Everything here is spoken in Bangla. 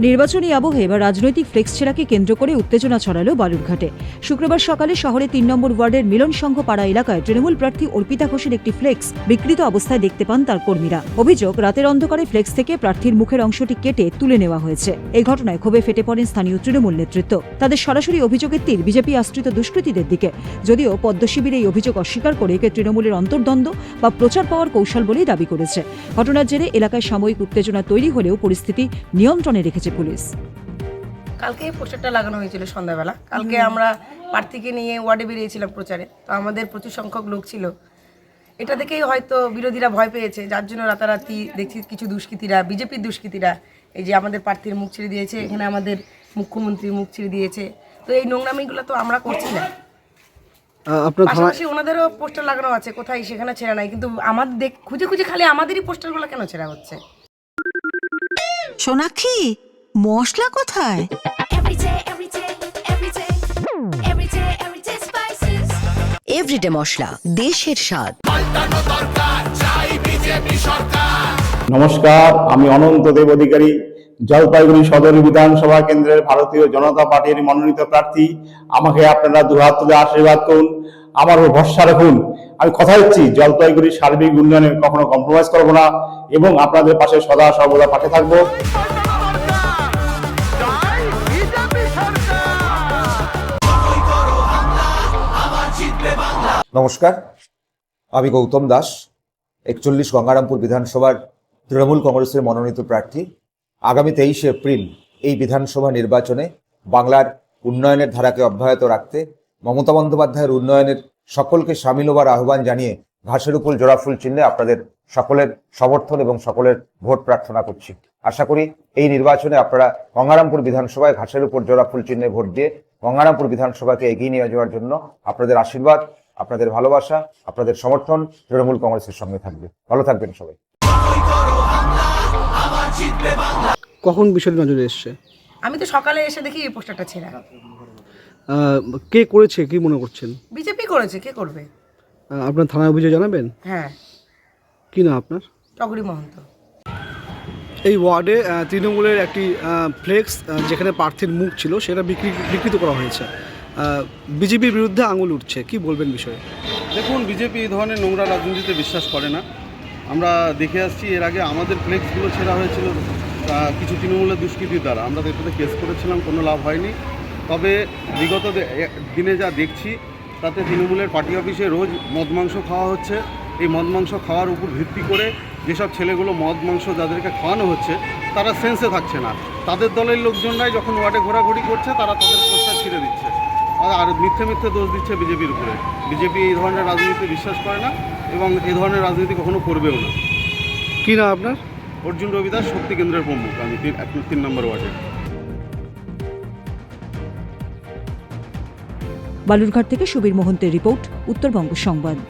নির্বাচনী আবহে বা রাজনৈতিক ফ্লেক্স ছেঁড়াকে কেন্দ্র করে উত্তেজনা ছড়ালো বালুরঘাটে। শুক্রবার সকালে শহরে ৩ নম্বর ওয়ার্ডের মিলন সংঘ পাড়া এলাকায় তৃণমূল প্রার্থী অর্পিতা ঘোষের একটি ফ্লেক্স বিকৃত অবস্থায় দেখতে পান তার কর্মীরা। অভিযোগ, রাতের অন্ধকারে ফ্লেক্স থেকে প্রার্থীর মুখের অংশটি কেটে তুলে নেওয়া হয়েছে। এই ঘটনায় ক্ষোভে ফেটে পড়েন স্থানীয় তৃণমূল নেতৃত্ব। তাদের সরাসরি অভিযোগের তীর বিজেপি আশ্রিত দুষ্কৃতীদের দিকে। যদিও পদ্মশিবির এই অভিযোগ অস্বীকার করে একে তৃণমূলের অন্তর্দ্বন্দ্ব বা প্রচার পাওয়ার কৌশল বলেই দাবি করেছে। ঘটনার জেরে এলাকায় সাময়িক উত্তেজনা তৈরি হলেও পরিস্থিতি নিয়ন্ত্রণে রেখেছে পুলিশ। কালকে পোস্টারটা লাগানো হয়েছিল সন্ধ্যাবেলা। কালকে আমরা প্রার্থীকে নিয়ে ওয়ার্ডে বেরিয়েছিলাম প্রচারে, তো আমাদের প্রচুর সংখ্যক লোক ছিল। এটা দেখেই হয়তো বিরোধীরা ভয় পেয়েছে, যার জন্য রাতারাতি দেখছি কিছু দুষ্কৃতীরা, বিজেপির দুষ্কৃতীরা, এই যে আমাদের প্রার্থীর মুখ ছিঁড়ে দিয়েছে, এখানে আমাদের মুখ্যমন্ত্রীর মুখ ছিঁড়ে দিয়েছে। তো এই নোংরামিগুলো তো আমরা করছি না, পাশাপাশি ওনাদেরও পোস্টার লাগানো আছে, কোথায় সেখানে ছেঁড়া নাই, কিন্তু আমাদের খুঁজে খুঁজে খালি আমাদেরই পোস্টারগুলো কেন ছেঁড়া হচ্ছে? সোনাক্ষী, মশলা কোথায়? এভরিডে মশলা, দেশের স্বাদ। নমস্কার, আমি অনন্ত দেব অধিকারী, জলপাইগুড়ি সদর বিধানসভা কেন্দ্রের ভারতীয় জনতা পার্টির মনোনীত প্রার্থী। আমাকে আপনারা দুহাত তুলে আশীর্বাদ করুন, আমার উপর ভরসা রাখুন। আমি কথা দিচ্ছি, জলপাইগুড়ির সার্বিক উন্নয়নে কখনো কম্প্রোমাইজ করব না এবং আপনাদের পাশে সদা সর্বদা পাশে থাকবো। নমস্কার, আমি গৌতম দাস, ৪১ গঙ্গারামপুর বিধানসভার তৃণমূল কংগ্রেসের মনোনীত প্রার্থী। আগামী ২৩শে এপ্রিল এই বিধানসভা নির্বাচনে বাংলার উন্নয়নের ধারাকে অব্যাহত রাখতে মমতা বন্দ্যোপাধ্যায়ের উন্নয়নের সকলকে সামিল হবার আহ্বান জানিয়ে ঘাসের উপর জোড়াফুল চিহ্নে আপনাদের সকলের সমর্থন এবং সকলের ভোট প্রার্থনা করছি। আশা করি এই নির্বাচনে আপনারা গঙ্গারামপুর বিধানসভায় ঘাসের উপর জোড়াফুল চিহ্নে ভোট দিয়ে গঙ্গারামপুর বিধানসভাকে এগিয়ে নিয়ে যাওয়ার জন্য আপনাদের আশীর্বাদ, আপনাদের ভালোবাসা, আপনাদের সমর্থন তৃণমূল কংগ্রেসের সঙ্গে থাকবে। ভালো থাকবেন সবাই। কখন বিষয়টি নজরে এসছে? আমি তো সকালে এসে দেখি এই পোস্টারটা ছেঁড়া। কে করেছে, কি মনে করছেন? বিজেপি করেছে, কে করবে? আপনার থানায় অভিযোগ জানাবেন? হ্যাঁ। কি না আপনার? টগরি মহন্ত। এই ওয়ার্ডে তৃণমূলের একটি ফ্লেক্স যেখানে প্রার্থীর মুখ ছিল সেটা বিকৃত করা হয়েছে। বিজেপির বিরুদ্ধে আঙুল উঠছে, কি বলবেন বিষয়ে? দেখুন, বিজেপি এই ধরনের নোংরা রাজনীতিতে বিশ্বাস করে না। আমরা দেখে আসছি, এর আগে আমাদের ফ্লেক্সগুলো ছেঁড়া হয়েছিল কিছু তৃণমূলের দুষ্কৃতির দ্বারা। আমরা এটাতে কেস করেছিলাম, কোনো লাভ হয়নি। তবে বিগত দিনে যা দেখছি তাতে তৃণমূলের পার্টি অফিসে রোজ মদ মাংস খাওয়া হচ্ছে। এই মদ মাংস খাওয়ার উপর ভিত্তি করে যেসব ছেলেগুলো মদ মাংস যাদেরকে খাওয়ানো হচ্ছে তারা সেন্সে থাকছে না। তাদের দলের লোকজনরাই যখন ওয়ার্ডে ঘোরাঘুরি করছে তারা তাদের পোস্টার ছিঁড়ে দিচ্ছে আর মিথ্যে মিথ্যে দোষ দিচ্ছে বিজেপির উপরে। বিজেপি এই ধরনের রাজনীতি বিশ্বাস করে না এবং এই ধরনের রাজনীতি কখনো করবেও না। কি না আপনার? অর্জুন রবিদাস, শক্তি কেন্দ্রের প্রমুখ, আমি ৩ নম্বর ওয়ার্ডে। বালুরঘাট থেকে সুবীর মোহন্তের রিপোর্ট, উত্তরবঙ্গ সংবাদ।